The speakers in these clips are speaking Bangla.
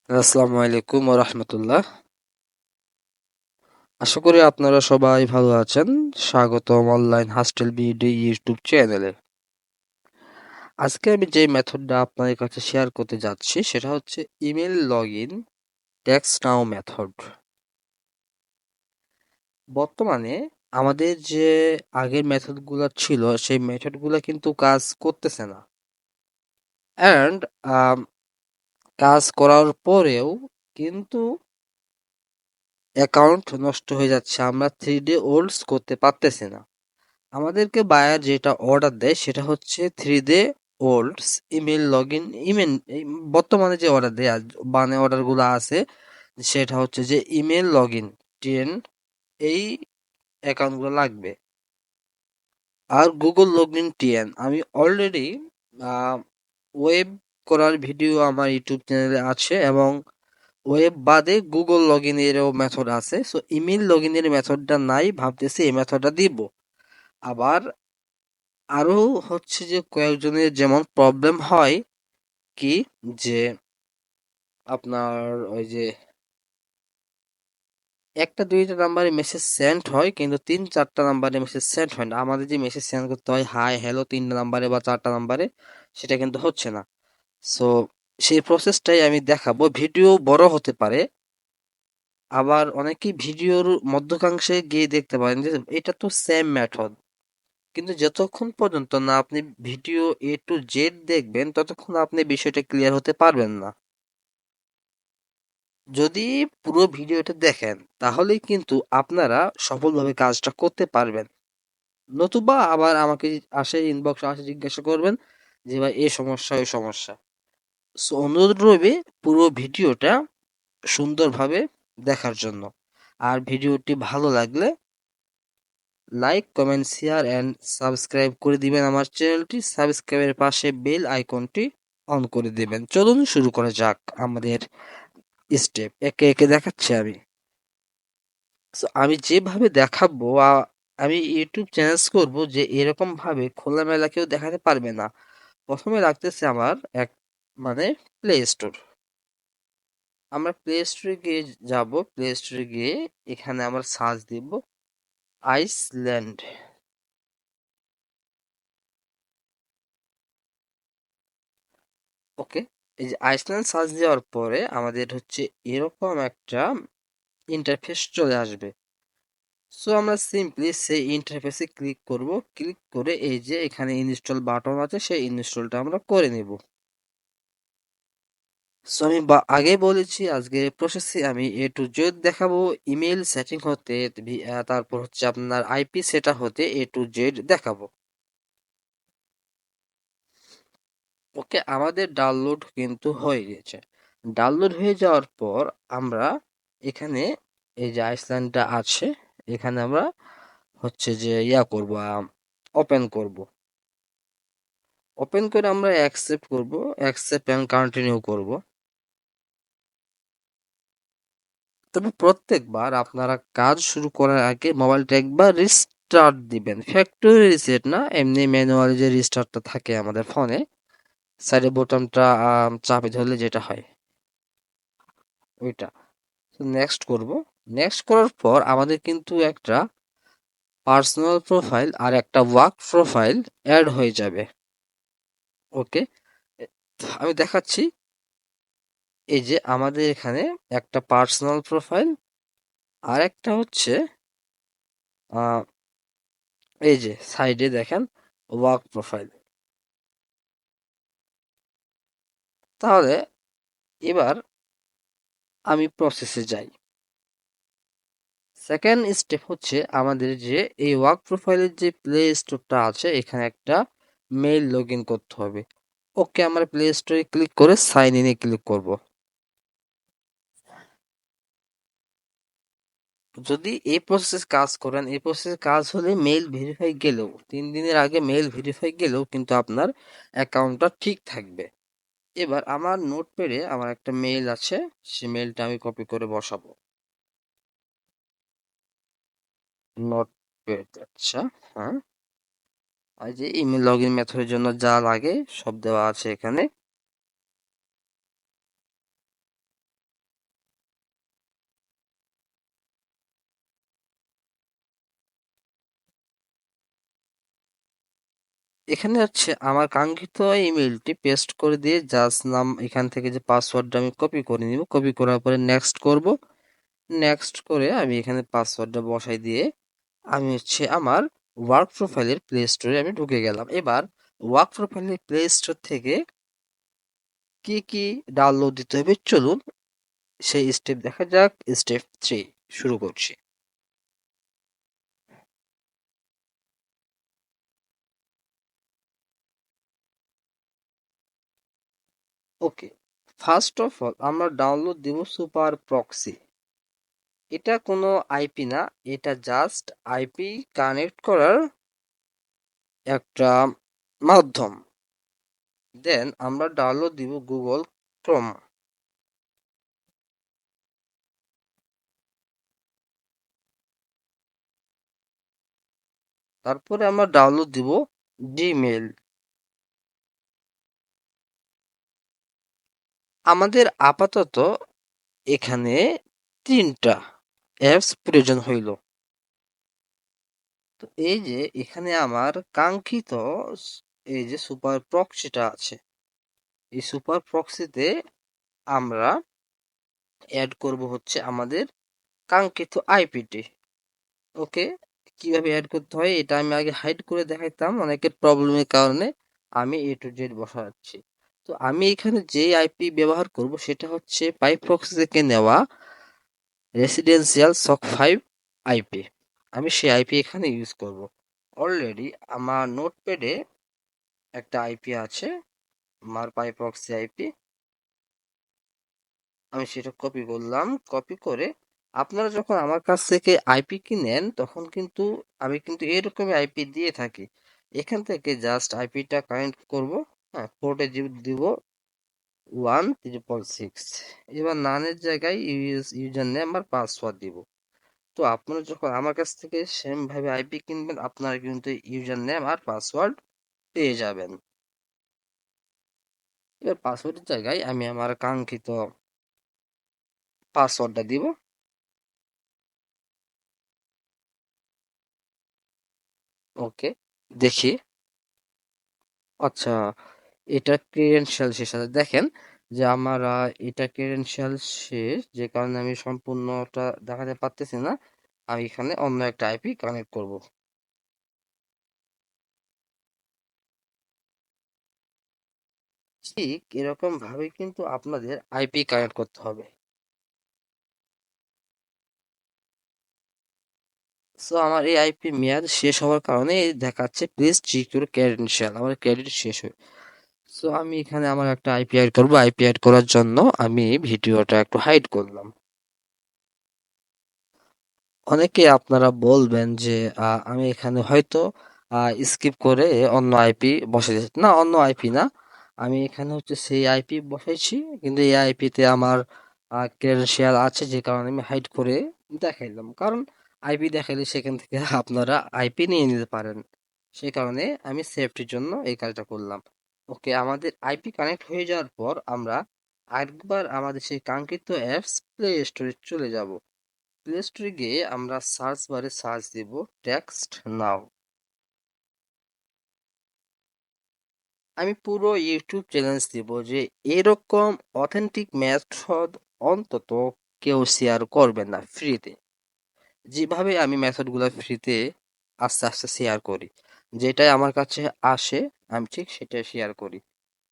আসসালামু আলাইকুম ওয়া রাহমাতুল্লাহ। আশা করি আপনারা সবাই ভালো আছেন। স্বাগতম অনলাইন হস্টেল বিডি ইউটিউব চ্যানেলে। আজকে আমি যে মেথডটা আপনাদের কাছে শেয়ার করতে যাচ্ছি সেটা হচ্ছে ইমেল লগইন টেক্সট নাও মেথড। বর্তমানে আমাদের যে আগের মেথডগুলো ছিল সেই মেথডগুলো কিন্তু কাজ করতেছে না। অ্যান্ড কাজ করার পরেও কিন্তু অ্যাকাউন্ট নষ্ট হয়ে যাচ্ছে। আমরা 3 ডে ওল্ডস করতে পারতেছি না। আমাদেরকে বায়ার যেটা অর্ডার দেয় সেটা হচ্ছে 3 day ওল্ডস email log in email. বর্তমানে যে অর্ডার দেয় মানে অর্ডারগুলো আছে সেটা হচ্ছে যে ইমেল লগ ইন 10 এই অ্যাকাউন্টগুলো লাগবে। আর গুগল লগ ইন 10 আমি অলরেডি ওয়েব করার ভিডিও আমার ইউটিউব চ্যানেলে আছে এবং ওয়েব বাদে গুগল লগ ইনেরও মেথড আছে। সো ইমেল লগ ইনের মেথডটা নাই, ভাবতেছি এই মেথডটা দিব। আবার আরো হচ্ছে যে কয়েকজনের যেমন প্রবলেম হয় কি, যে আপনার ওই যে একটা দুইটা নাম্বারে মেসেজ সেন্ড হয় কিন্তু 3-4টা নাম্বারে মেসেজ সেন্ড হয় না। আমাদের যে মেসেজ সেন্ড করতে হয় হাই হ্যালো 3টা নাম্বারে বা 4টা নাম্বারে, সেটা কিন্তু হচ্ছে না। সো সেই প্রসেসটাই আমি দেখাবো। ভিডিও বড় হতে পারে, আবার অনেকেই ভিডিওর মধ্যকাংশে গিয়ে দেখতে পারেন যে এটা তো সেম মেথড, কিন্তু যতক্ষণ পর্যন্ত না আপনি ভিডিও A to Z দেখবেন ততক্ষণ আপনি বিষয়টা ক্লিয়ার হতে পারবেন না। যদি পুরো ভিডিওটা দেখেন তাহলেই কিন্তু আপনারা সফলভাবে কাজটা করতে পারবেন। নতুবা আবার আমাকে ইনবক্সে আসে জিজ্ঞাসা করবেন যে ভাই এই সমস্যা ওই সমস্যা। সো অনুরোধ রইবে পুরো ভিডিওটা সুন্দরভাবে দেখার জন্য। আর ভিডিওটি ভালো লাগলে like comment share and subscribe করে দিবেন আমার চ্যানেলটি। সাবস্ক্রাইবের পাশে বেল আইকনটি অন করে দিবেন। চলুন শুরু করা যাক আমাদের স্টেপ। একে একে দেখাচ্ছি আমি। সো আমি যেভাবে দেখাবো আমি ইউটিউব চ্যানেল করব যে এরকম ভাবে খোলামেলা কেউ দেখাতে পারবে না। প্রথমে রাখতেছে আমার এক মানে প্লে স্টোর। আমরা প্লে স্টোরে গিয়ে যাব। প্লে স্টোরে গিয়ে এখানে আমরা সার্চ দিব আইসল্যান্ড। ওকে, এই যে আইসল্যান্ড সার্চ দেওয়ার পরে আমাদের হচ্ছে এরকম একটা ইন্টারফেস চলে আসবে। সো আমরা সিম্পলি সেই ইন্টারফেসে ক্লিক করব। ক্লিক করে এই যে এখানে ইনস্টল বাটন আছে সেই ইনস্টলটা আমরা করে নেব। সো আমি আগে বলেছি আজকে প্রসেসে আমি A to Z দেখাবো। ইমেল সেটিং হতে তারপর হচ্ছে আপনার আইপি সেটা হতে A to Z দেখাবো। ওকে, আমাদের ডাউনলোড কিন্তু হয়ে গেছে। ডাউনলোড হয়ে যাওয়ার পর আমরা এখানে এই যে আইসল্যান্ডটা আছে এখানে আমরা হচ্ছে যে করব, ওপেন করব। ওপেন করে আমরা অ্যাকসেপ্ট করব, অ্যাকসেপ্ট এন্ড কন্টিনিউ করব। তবে প্রত্যেকবার আপনারা কাজ শুরু করার আগে মোবাইলটা একবার রিস্টার্ট দিবেন। ফ্যাক্টরি রিসেট না, এমনি ম্যানুয়ালি যে রিস্টার্টটা থাকে আমাদের ফোনে সাইডে বোতামটা চাপে ধরলে যেটা হয় ওইটা। নেক্সট করব। নেক্সট করার পর আমাদের কিন্তু একটা পার্সোনাল প্রোফাইল আর একটা ওয়ার্ক প্রোফাইল অ্যাড হয়ে যাবে। ওকে, আমি দেখাচ্ছি। এই যে আমাদের এখানে একটা পার্সোনাল প্রোফাইল আর একটা হচ্ছে আহ, এই যে সাইডে দেখেন ওয়ার্ক প্রোফাইল। তাহলে এবার আমি প্রসেসে যাই। সেকেন্ড স্টেপ হচ্ছে আমাদের যে এই ওয়ার্ক প্রোফাইলের যে প্লে স্টোরটা আছে এখানে একটা মেইল লগ ইন করতে হবে। ওকে, আমরা প্লে স্টোরে ক্লিক করে সাইন ইনে ক্লিক করব। যদি এই প্রসেস কাজ করেন, এই প্রসেস কাজ হলে মেইল ভেরিফাই গেলেও 3 দিনের আগে মেইল ভেরিফাই গেলেও কিন্তু আপনার অ্যাকাউন্টটা ঠিক থাকবে। এবার আমার নোটপ্যাডে আমার একটা মেইল আছে, সেই মেইলটা আমি কপি করে বসাবো নোটপ্যাড। আচ্ছা, হ্যাঁ। আর যে ইমেল লগ ইন মেথডের জন্য যা লাগে সব দেওয়া আছে এখানে। এখানে হচ্ছে আমার কাঙ্ক্ষিত ইমেইলটি পেস্ট করে দিয়ে জাস্ট নাম এখান থেকে যে পাসওয়ার্ডটা আমি কপি করে নিব, কপি করার পরে নেক্সট করব। নেক্সট করে আমি এখানে পাসওয়ার্ডটা বসাই দিয়ে আমি হচ্ছে আমার ওয়ার্ক প্রোফাইলের প্লে স্টোরে আমি ঢুকে গেলাম। এবার ওয়ার্ক প্রোফাইলের প্লে স্টোর থেকে কি কি ডাউনলোড দিতে হবে চলুন সেই স্টেপ দেখা যাক। স্টেপ 3 শুরু করছি। ওকে, ফার্স্ট অফ অল আমরা ডাউনলোড দিব সুপার প্রক্সি। এটা কোনো আইপি না, এটা জাস্ট আইপি কানেক্ট করার একটা মাধ্যম। দেন আমরা ডাউনলোড দিব গুগল ক্রোম। তারপরে আমরা ডাউনলোড দিব জিমেল। আমাদের আপাতত এখানে 3টা অ্যাপস প্রয়োজন হইল। তো এই যে এখানে আমার কাঙ্ক্ষিত এই যে সুপার প্রক্সিটা আছে, এই সুপার প্রক্সিতে আমরা অ্যাড করব হচ্ছে আমাদের কাঙ্ক্ষিত আইপিটি। ওকে, কিভাবে অ্যাড করতে হয় এটা আমি আগে হাইড করে দেখাইতাম, অনেকের প্রবলেমের কারণে আমি এ টু জেড বসাচ্ছি। তো আমি এখানে যে আইপি ব্যবহার করব সেটা হচ্ছে পাইপ প্রক্সি থেকে নেওয়া রেসিডেন্সিয়াল সক 5 আইপি। আমি সেই আইপি এখানে ইউজ করব। অলরেডি আমার নোটপ্যাডে একটা আইপি আছে, আমার পাইপ প্রক্সি আইপি। আমি সেটা কপি করলাম। কপি করে আপনারা যখন আমার কাছ থেকে আইপি কিনেন তখন কিন্তু আমি কিন্তু এরকমই আইপি দিয়ে থাকি। এখান থেকে জাস্ট আইপিটা কানেক্ট করব। হ্যাঁ, পোর্টে দিব 1 666। এবার নানের জায়গায় ইউজার নেম আর পাসওয়ার্ড দিব। তো আপনারা যখন আমার কাছ থেকে সেম ভাবে আইপি কিনবেন আপনারা কিন্তু ইউজার নেম আর পাসওয়ার্ড পেয়ে যাবেন। এবার পাসওয়ার্ডের জায়গায় আমি আমার কাঙ্ক্ষিত পাসওয়ার্ডটা দিব। ওকে, দেখি। আচ্ছা, এটা ক্রেডেনশিয়াল শেষ আছে, দেখেন যে আমার এটা ক্রেডেনশিয়াল শেষ, যে কারণে আমি সম্পূর্ণটা দেখাতে পারতেছি না। আমি এখানে অন্য একটা আইপি কানেক্ট করব। ঠিক এরকম ভাবে কিন্তু আপনাদের আইপি কানেক্ট করতে হবে। সো আমার এই আইপি মেয়াদ শেষ হওয়ার কারণে এই দেখাচ্ছে প্লিজ চেক ইউর ক্রেডেনশিয়াল, আমার ক্রেডিট শেষ হয়ে। সো আমি এখানে আমার একটা আইপি অ্যাড করব। আইপি অ্যাড করার জন্য আমি ভিডিওটা একটু হাইড করলাম। অনেকে আপনারা বলবেন যে আমি এখানে হয়তো স্কিপ করে অন্য আইপি বসাইছি। না, অন্য আইপি না, আমি এখানে হচ্ছে সেই আইপি বসাইছি, কিন্তু এই আইপিতে আমার ক্রেডেনশিয়াল আছে যে কারণে আমি হাইড করে দেখাইলাম। কারণ আইপি দেখাইলে সেখান থেকে আপনারা আইপি নিয়ে নিতে পারেন, সেই কারণে আমি সেফটির জন্য এই কাজটা করলাম। ওকে, আমাদের আইপি কানেক্ট হয়ে যাওয়ার পর আমরা আরেকবার আমাদের সেই কাঙ্ক্ষিত অ্যাপস প্লে স্টোরে চলে যাব। প্লে স্টোরে গিয়ে আমরা সার্চ বারে সার্চ দিব টেক্সট নাও। আমি পুরো ইউটিউব চ্যালেঞ্জ দিব যে এরকম অথেন্টিক মেথড অন্তত কেউ শেয়ার করবে না ফ্রিতে। যেভাবে আমি মেথডগুলো ফ্রিতে আস্তে আস্তে শেয়ার করি, যেটাই আমার কাছে আসে আমি ঠিক সেটাই শেয়ার করি।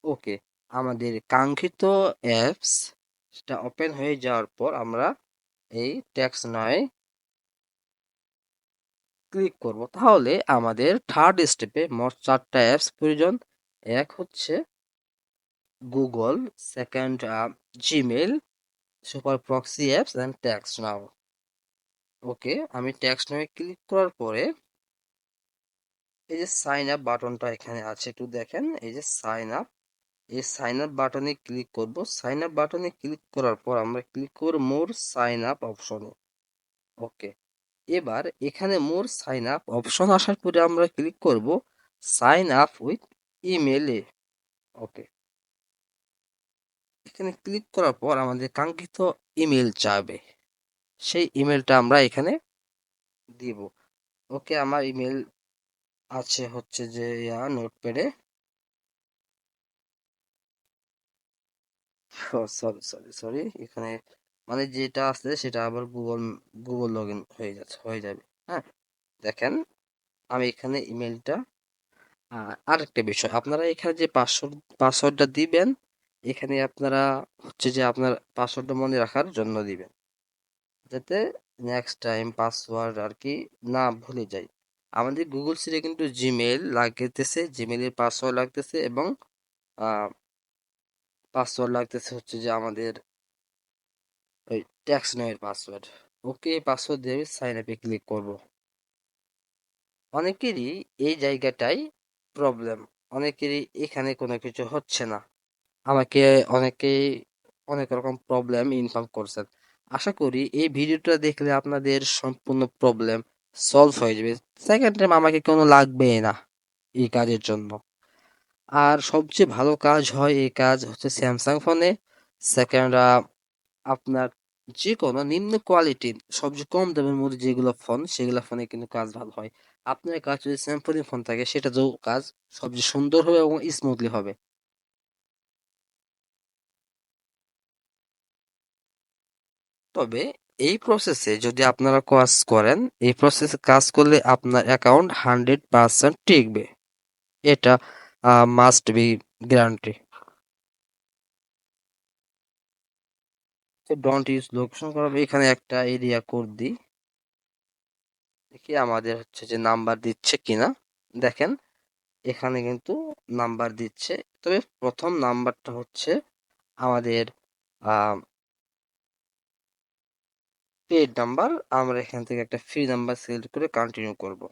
ওকে, আমাদের কাঙ্ক্ষিত অ্যাপস সেটা ওপেন হয়ে যাওয়ার পর আমরা এই টেক্সট নয় ক্লিক করব। তাহলে আমাদের থার্ড স্টেপে মোট 4টা অ্যাপস প্রয়োজন। এক হচ্ছে Google, second Gmail, super proxy apps and TextNow. Okay, আমি টেক্সট নাও ক্লিক করার পরে এই যে সাইন আপ বাটনটা এখানে আছে একটু দেখেন, এই যে সাইন আপ, এই সাইন আপ বাটনে ক্লিক করব। সাইন আপ বাটনে ক্লিক করার পর আমরা ক্লিক করব মোর সাইন আপ অপশনে। ওকে, এবার এখানে মোর সাইন আপ অপশন আসার পরে আমরা ক্লিক করব সাইন আপ উইথ ইমেলে। ওকে, এখানে ক্লিক করার পর আমাদের কাঙ্ক্ষিত ইমেল চাবে, সেই ইমেলটা আমরা এখানে দিব। ওকে, আমার ইমেল আছে হচ্ছে যে নোটপ্যাডে। সরি সরি সরি, এখানে মানে যেটা আছে সেটা আবার গুগল লগ ইন হয়ে যাবে। হ্যাঁ, দেখেন আমি এখানে ইমেলটা, আরেকটা বিষয়, আপনারা এখানে যে পাসওয়ার্ডটা দিবেন, এখানে আপনারা হচ্ছে যে আপনার পাসওয়ার্ডটা মনে রাখার জন্য দিবেন, যাতে নেক্সট টাইম পাসওয়ার্ড আর কি না ভুলে যাই। আমাদের গুগল সিটে কিন্তু জিমেল লাগতেছে, জিমেলের পাসওয়ার্ড লাগতেছে, এবং পাসওয়ার্ড লাগতেছে হচ্ছে যে আমাদের ওই ট্যাক্স নয়ের পাসওয়ার্ড। ওকে, পাসওয়ার্ড দিয়ে সাইন আপে ক্লিক করব। অনেকেরই এই জায়গাটাই প্রবলেম, অনেকেরই এখানে কোনো কিছু হচ্ছে না। আমাকে অনেকেই অনেক রকম প্রবলেম ইনফর্ম করছেন। আশা করি এই ভিডিওটা দেখলে আপনাদের সম্পূর্ণ প্রবলেম সলভ হয়ে যাবে। সেকেন্ড টাইম আমাকে কোনো লাগবে না এই কাজের জন্য। আর সবচেয়ে ভালো কাজ হয় এই কাজ হচ্ছে স্যামসাং ফোনে। সেকেন্ড, আপনার যে কোনো নিম্ন কোয়ালিটির সবচেয়ে কম দামের মধ্যে যেগুলো ফোন, সেগুলো ফোনে কিন্তু কাজ ভালো হয়। আপনার কাজ যদি স্যামসাং ফোন থাকে, সেটা তো কাজ সবচেয়ে সুন্দর হবে এবং স্মুথলি হবে। তবে এই প্রসেসে যদি আপনারা কাজ করেন, এই প্রসেসে কাজ করলে আপনার অ্যাকাউন্ট 100% টিকবে। এটা must be guarantee. Don't use location করাবে, এখানে একটা এরিয়া কোড দিই, দেখি আমাদের হচ্ছে যে নাম্বার দিচ্ছে কিনা। দেখেন এখানে কিন্তু নাম্বার দিচ্ছে, তবে প্রথম নাম্বারটা হচ্ছে আমাদের পেড নাম্বার। আমরা এখান থেকে একটা ফ্রি নাম্বার সিলেক্ট করে কন্টিনিউ করব।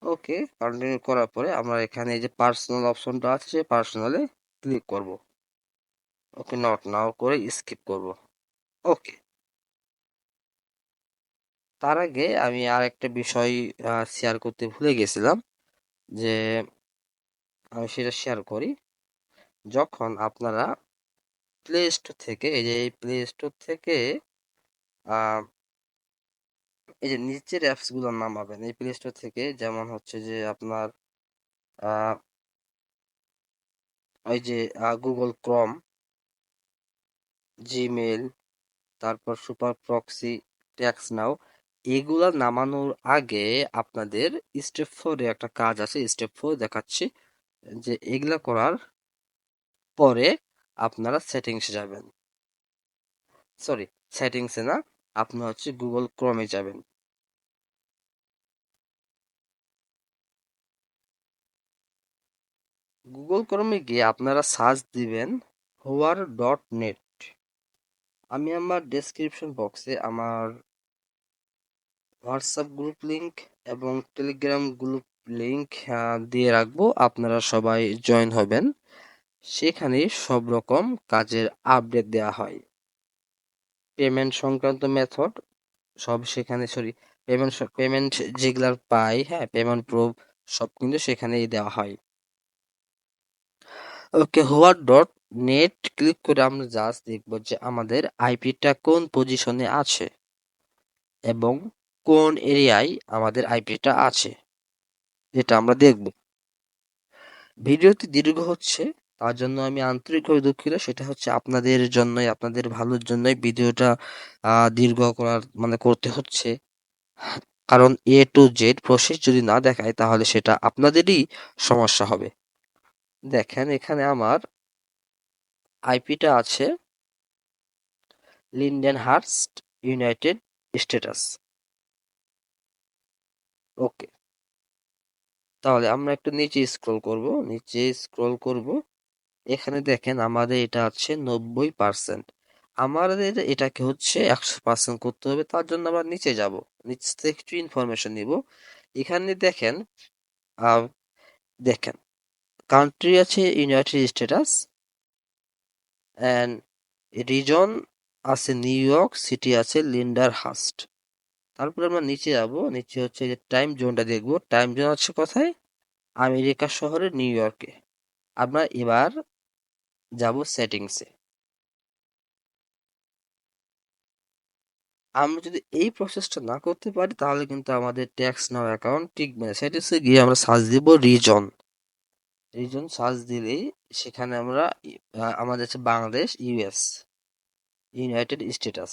ওকে, কন্টিনিউ করার পরে আমরা এখানে এই যে পার্সোনাল অপশনটা আছে, সেই পার্সোনালে ক্লিক করব। ওকে, নট নাও করে স্কিপ করব। ওকে, তার আগে আমি আর একটা বিষয় শেয়ার করতে ভুলে গেছিলাম, যে আমি সেটা শেয়ার করি। যখন আপনারা প্লে স্টোর থেকে, এই যে এই প্লে স্টোর থেকে আহ, এই যে নিচের অ্যাপস গুলোর নাম পাবেন এই প্লে স্টোর থেকে, যেমন হচ্ছে যে আপনার আহ, ওই যে গুগল ক্রোম, জিমেল, তারপর সুপার প্রক্সি, ট্যাক্স নাও, এগুলা নামানোর আগে আপনাদের স্টেপ 4 এ একটা কাজ আছে। স্টেপ 4 দেখাচ্ছি, যে এগুলা করার পরে আপনারা সেটিংসে যাবেন। সরি, সেটিংসে না, আপনার হচ্ছে গুগল ক্রোমে যাবেন। গুগল ক্রোমে গিয়ে আপনারা সার্চ দিবেন হোয়ার.নেট। আমি আমার ডেসক্রিপশন বক্সে আমার হোয়াটসঅ্যাপ গ্রুপ লিংক এবং টেলিগ্রাম গ্রুপ লিংক দিয়ে রাখবো, আপনারা সবাই জয়েন হবেন। সেখানে সব রকম কাজের আপডেট দেওয়া হয়, পেমেন্ট সংক্রান্ত মেথড সব সেখানে, সরি, পেমেন্ট যেগুলার পাই, হ্যাঁ, পেমেন্ট প্রুফ সব কিন্তু সেখানেই দেওয়া হয়। ওকে, হোয়ার.নেট ক্লিক করে আমরা জাস্ট দেখবো যে আমাদের আইপিটা কোন পজিশনে আছে এবং কোন এরিয়ায় আমাদের আইপিটা আছে, যেটা আমরা দেখব। ভিডিওটি দীর্ঘ হচ্ছে, তার জন্য আমি আন্তরিকভাবে দুঃখিত। সেটা হচ্ছে আপনাদের জন্যই, আপনাদের ভালোর জন্যই ভিডিওটা দীর্ঘ করার মানে করতে হচ্ছে। কারণ এ টু জেড প্রসেস যদি না দেখায়, তাহলে সেটা আপনাদেরই সমস্যা হবে। দেখেন এখানে আমার আইপিটা আছে লিন্ডেনহার্স্ট, ইউনাইটেড স্টেটাস। ওকে, তাহলে আমরা একটু নিচে স্ক্রল করব, নিচে স্ক্রল করব। এখানে দেখেন আমাদের এটা আছে 90%। আমাদের এটাকে হচ্ছে 100% করতে হবে। তার জন্য আমরা নিচে যাব, নিচে থেকে একটু ইনফরমেশন নিব। এখানে দেখেন, আহ, দেখেন কান্ট্রি আছে ইউনাইটেড স্টেটাস, অ্যান্ড রিজন আছে নিউ ইয়র্ক, সিটি আছে লিন্ডারহার্স্ট। তারপরে আমরা নিচে যাব, নিচে হচ্ছে যে টাইম জোনটা দেখব। টাইম জোন আছে কোথায়? আমেরিকা শহরে নিউ ইয়র্কে। আমরা এবার যাব সেটিংসে। আমরা যদি এই প্রসেসটা না করতে পারি তাহলে কিন্তু আমাদের ট্যাক্স নাও অ্যাকাউন্ট টিকবে না। সেটা হচ্ছে গিয়ে আমরা সার্চ দিব রিজন। রিজন সার্চ দিলেই সেখানে আমরা আমাদের হচ্ছে বাংলাদেশ, ইউএস, ইউনাইটেড স্টেটাস।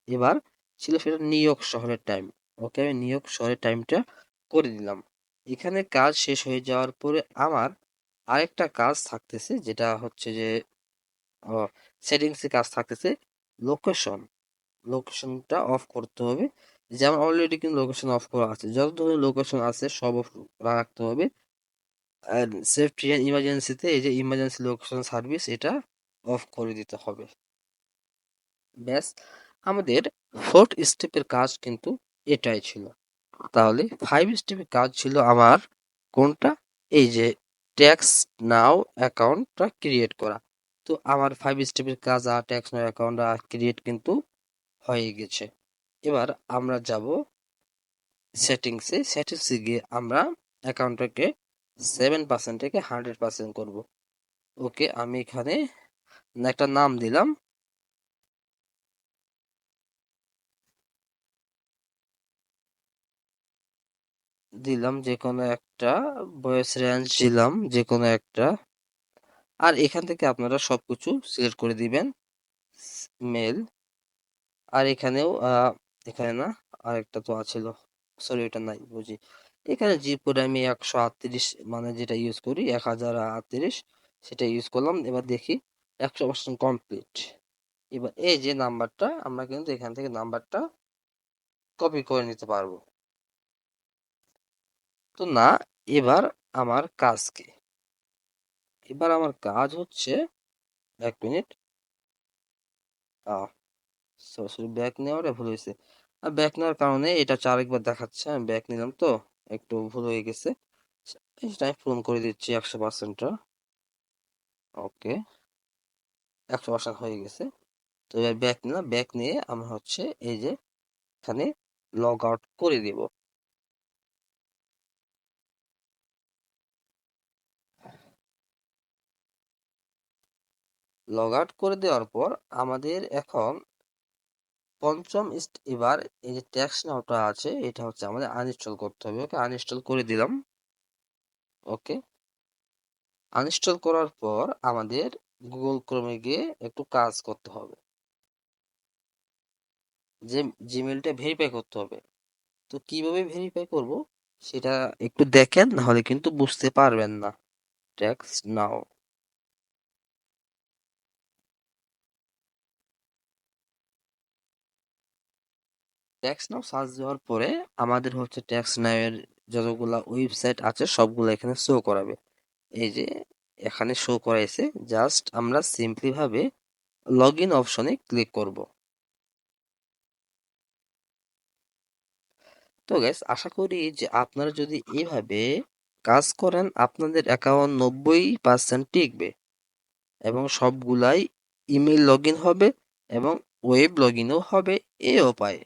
এবার ছিল সেটা নিউ ইয়র্ক শহরের টাইম। ওকে, আমি নিউ ইয়র্ক শহরের টাইমটা করে দিলাম। এখানে কাজ শেষ হয়ে যাওয়ার পরে আমার আরেকটা কাজ থাকতেছে, যেটা হচ্ছে যে সেটিংসে কাজ থাকতেছে লোকেশন। লোকেশনটা অফ করতে হবে। যেমন অলরেডি কিন্তু লোকেশন অফ করা আছে, যত ধরনের লোকেশন আছে সব অফ রাখতে হবে। আর সেফটি অ্যান্ড ইমার্জেন্সিতে এই যে ইমার্জেন্সি লোকেশন সার্ভিস, এটা অফ করে দিতে হবে। ব্যাস, আমাদের ফোর্থ স্টেপের কাজ কিন্তু এটাই ছিল। তাহলে 5 স্টেপের কাজ ছিল আমার কোনটা? এই যে ট্যাক্স নাও অ্যাকাউন্টটা ক্রিয়েট করা। তো আমার 5 স্টেপের কাজ আর ট্যাক্স নাও অ্যাকাউন্ট ক্রিয়েট কিন্তু হয়ে গেছে। এবার আমরা যাব সেটিংসে। সেটিংসে গিয়ে আমরা অ্যাকাউন্টটাকে 7% থেকে 100% করব। ওকে, আমি এখানে একটা নাম দিলাম। যে কোনো একটা ভয়েস রেঞ্জ দিলাম, যে কোনো একটা। আর এখান থেকে আপনারা সবকিছু সিলেক্ট করে দিবেন। মেল। আর এখানেও এখানে না, আরেকটা তো আছিল, সরি এটা নাই, বুঝি। এখানে জি করে আমি 138 মানে যেটা ইউজ করি 1038 সেটা ইউজ করলাম। এবার দেখি 100% কমপ্লিট। এবার এই যে নাম্বারটা আমরা কিন্তু এখান থেকে নাম্বারটা কপি করে নিতে পারবো। তো না, এবার আমার কাজ কি? এবার আমার কাজ হচ্ছে, 1 মিনিট, সরাসরি ব্যাক নেওয়াটা ভুল হয়েছে। আর ব্যাক নেওয়ার কারণে এটা হচ্ছে আরেকবার দেখাচ্ছে। আমি ব্যাক নিলাম তো একটু ভুল হয়ে গেছে। এটা আমি পূরণ করে দিচ্ছি 100%টা। ওকে, 100% হয়ে গেছে। তো এবার ব্যাক নিলাম, ব্যাক নিয়ে আমরা হচ্ছে এই যে এখানে লগ আউট করে দিব। লগ আউট করে দেওয়ার পর আমাদের এখন এবার এই যে ট্যাক্স নাওটা আছে এটা হচ্ছে আমাদের আনইনস্টল করতে হবে। ওকে, আনইনস্টল করে দিলাম। ওকে, আনইনস্টল করার পর আমাদের গুগল ক্রোমে গিয়ে একটু কাজ করতে হবে, যে জিমেলটা ভেরিফাই করতে হবে। তো কিভাবে ভেরিফাই করব সেটা একটু দেখেন, নাহলে কিন্তু বুঝতে পারবেন না। ট্যাক্স নাও, ট্যাক্স নাও সার্চ দেওয়ার পরে আমাদের হচ্ছে ট্যাক্স নাও এর যতগুলা ওয়েবসাইট আছে সবগুলো এখানে শো করাবে। এই যে এখানে শো করাইছে, জাস্ট আমরা সিম্পলি ভাবে লগ ইন অপশনে ক্লিক করব। তো গাইস, আশা করি যে আপনারা যদি এইভাবে কাজ করেন আপনাদের অ্যাকাউন্ট 90% টিকবে এবং সবগুলাই ইমেল লগ ইন হবে এবং ওয়েব লগ ইনও হবে এই উপায়ে।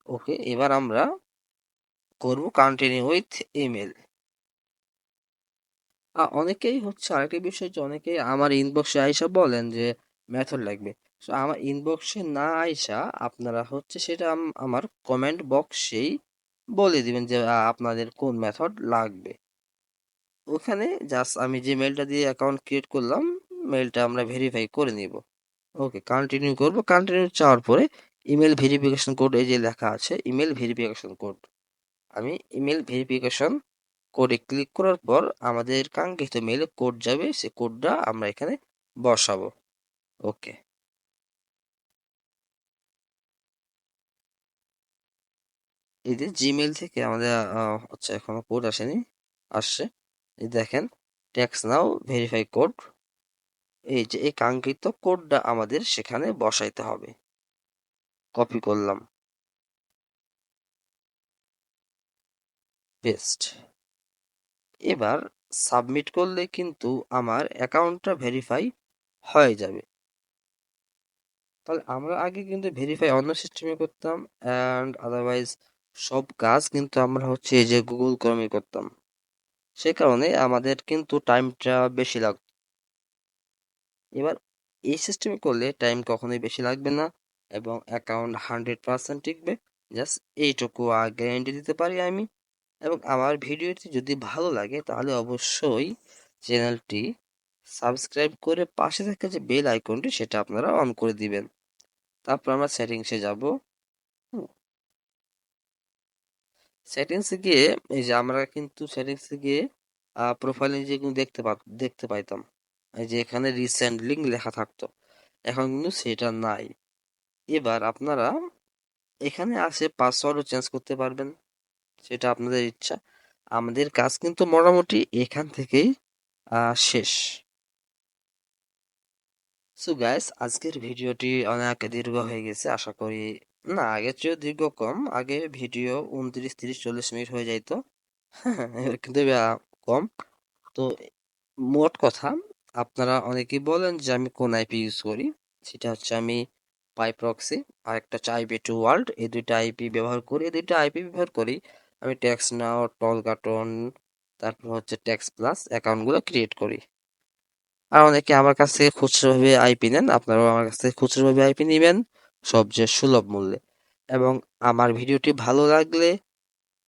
ওকে, এবার আমরা করব কন্টিনিউ উইথ ইমেল। অনেকেই হচ্ছে আরেকটা বিষয়, যে অনেকেই আমার ইনবক্সে আইসা বলেন যে মেথড লাগবে। So, আমার ইনবক্সে না আইসা আপনারা হচ্ছে সেটা আমার কমেন্ট বক্সেই বলে দিবেন যে আপনাদের কোন মেথড লাগবে। ওখানে জাস্ট আমি যে মেলটা দিয়ে অ্যাকাউন্ট ক্রিয়েট করলাম, মেলটা আমরা ভেরিফাই করে নিব। ওকে, কন্টিনিউ করব। কন্টিনিউ চাওয়ার পরে ইমেল ভেরিফিকেশন কোড, এই যে লেখা আছে ইমেল ভেরিফিকেশন কোড, আমি ইমেল ভেরিফিকেশন কোডে ক্লিক করার পর আমাদের কাঙ্ক্ষিত মেলে কোড যাবে, সে কোডটা আমরা এখানে বসাবো। ওকে, এই যে জিমেল থেকে আমাদের আচ্ছা এখনো কোড আসেনি, আসছে। এই দেখেন, ট্যাক্স নাও ভেরিফাই কোড, এই যে এই কাঙ্ক্ষিত কোডটা আমাদের সেখানে বসাইতে হবে। কপি করলাম, পেস্ট। এবার সাবমিট করলে কিন্তু আমার অ্যাকাউন্টটা ভেরিফাই হয়ে যাবে। তাহলে আমরা আগে কিন্তু ভেরিফাই অন্য সিস্টেমে করতাম, অ্যান্ড আদারওয়াইজ সব কাজ কিন্তু আমরা হচ্ছে এই যে গুগল ক্রমে করতাম। সে কারণে আমাদের কিন্তু টাইমটা বেশি লাগতো। এবার এই সিস্টেমে করলে টাইম কখনোই বেশি লাগবে না, এবং অ্যাকাউন্ট 100% টিকবে। জাস্ট এইটুকু গ্যারেন্টি দিতে পারি আমি। এবং আমার ভিডিওটি যদি ভালো লাগে তাহলে অবশ্যই চ্যানেলটি সাবস্ক্রাইব করে পাশে থাকা যে বেল আইকনটি সেটা আপনারা অন করে দিবেন। তারপর আমরা সেটিংসে যাব। সেটিংসে গিয়ে এই যে আমরা কিন্তু সেটিংসে গিয়ে প্রোফাইলে যেগুলো দেখতে পাইতাম, এই যে এখানে রিসেন্ট লিঙ্ক লেখা থাকতো, এখন কিন্তু সেটা নাই। এবার আপনারা এখানে আসে পাসওয়ার্ডও চেঞ্জ করতে পারবেন, সেটা আপনাদের ইচ্ছা। আমাদের কাজ কিন্তু মোটামুটি এখান থেকেই শেষ। সো গাইস, আজকের ভিডিওটি অনেক দীর্ঘ হয়ে গেছে, আশা করি না আগের চেয়েও দীর্ঘ কম। আগে ভিডিও 29, 30, 40 মিনিট হয়ে যাইতো। হ্যাঁ, এবার কিন্তু কম। তো মোট কথা, আপনারা অনেকেই বলেন যে আমি কোন আইপি ইউজ করি। সেটা হচ্ছে আমি পাই প্রক্সি আর একটা হচ্ছে আইপি টু ওয়ার্ল্ড, এই দুইটা আইপি ব্যবহার করি। এই দুইটা আইপি ব্যবহার করি আমি ট্যাক্স নাও, টল কার্টন, তারপর হচ্ছে ট্যাক্স প্লাস অ্যাকাউন্টগুলো ক্রিয়েট করি। আর অনেকে আমার কাছ থেকে খুচরোভাবে আইপি নেন, আপনারাও আমার কাছ থেকে খুচরোভাবে আইপি নেবেন সবচেয়ে সুলভ মূল্যে। এবং আমার ভিডিওটি ভালো লাগলে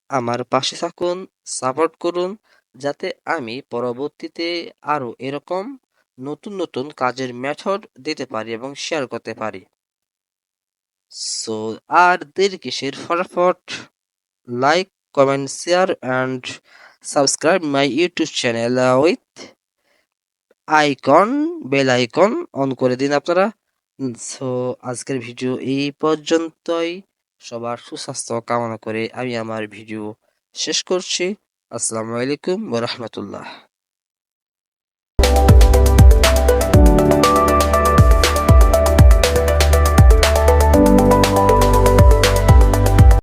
আমার পাশে থাকুন, সাপোর্ট করুন, যাতে আমি পরবর্তীতে আরো এরকম নতুন নতুন কাজের মেথড দিতে পারি এবং শেয়ার করতে পারি। সো আর দেরি কিসের, ফটাফট like, comment, share and subscribe my YouTube channel with icon, bell icon on করে দিন আপনারা। সো আজকের ভিডিও এই পর্যন্তই। সবার সুস্বাস্থ্য কামনা করে আমি আমার ভিডিও শেষ করছি। আসসালামু আলাইকুম ওয়া রাহমাতুল্লাহ।